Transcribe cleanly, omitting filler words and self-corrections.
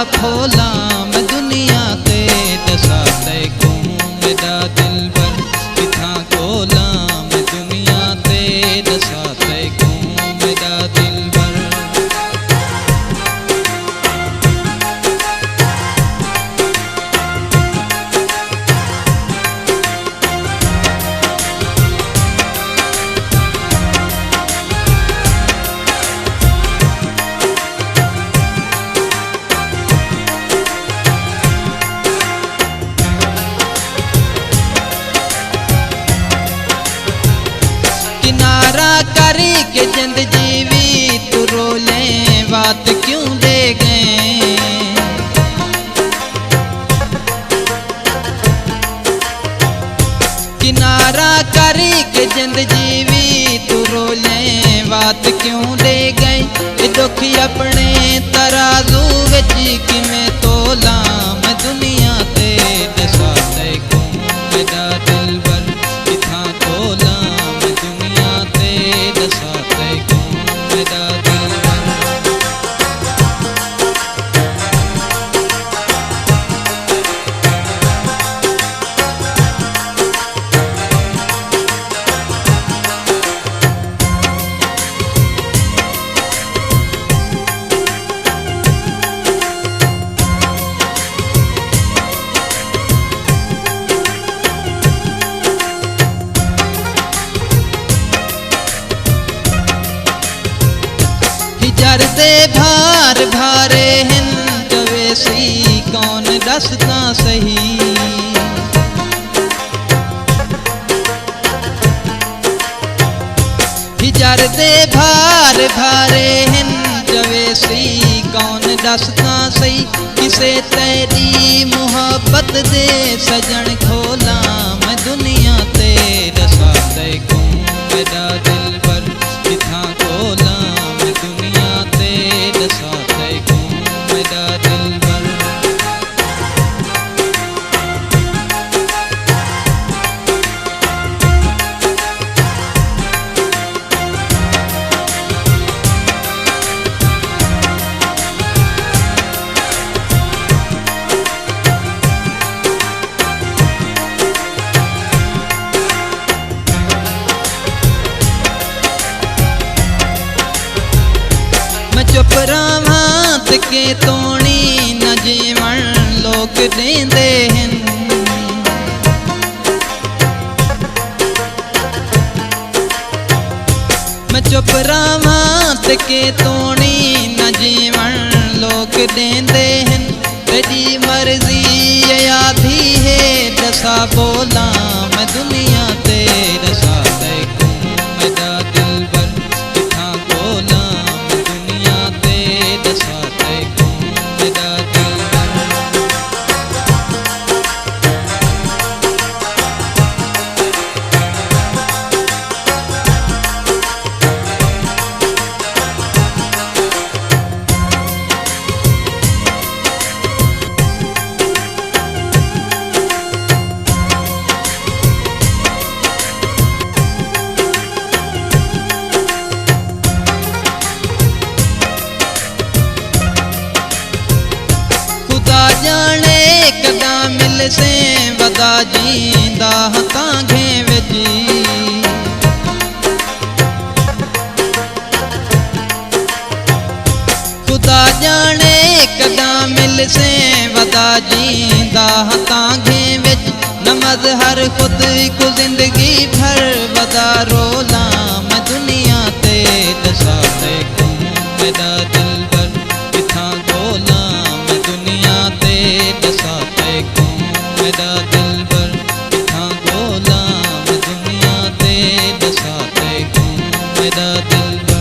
फोला मैं दुनिया ते दसा तैकू मेरा दिलबर किथा कोला मैं दुनिया ते दसा तैकू मेरा दिलबर। किनारा करी के जिंद जीवी तू रोले बात क्यों दे गए। किनारा करी के जिंद जीवी तू रोले बात क्यों दे गई। दुख अपने तराजू विच किवें तोला मैं दुनिया ते दसा तैकू मेरा दिलबर किथा तोला मैं दुनिया ते दसा तैकू मेरा दिलबर। हिजर दे भार भारे हिन जवेसी कौन दसदा सही। हिजर दे भार भारे हिन जवेसी कौन दसदा सही। किसे तेरी मुहब्बत दे सजन खोला मैं दुनिया ते दसा तैकू मेरा दिलबर किथा कोला मैं दुनिया ते दसा तैकू मेरा दिलबर। मैं चुप रहां ते के तोणी न जीवन लोग देंदे हिन। मैं चुप रहां ते के तोणी न जीवन लोग देंदे हिन। तेरी मर्जी आधी है दसा बोला मैं दुनिया ते दसा तैकू मेरा दिलबर किथा कोला मैं दुनिया ते दसा तैकू मेरा दिलबर। जाने कदा मिल से वदा जींदा तांघे विजी। खुदा जाने कदा मिल से वदा जींदा तांघे विज। न मज़हर खुद को जिंदगी भर वदा रोला मैं दुनिया ते दसा तैकू मेरा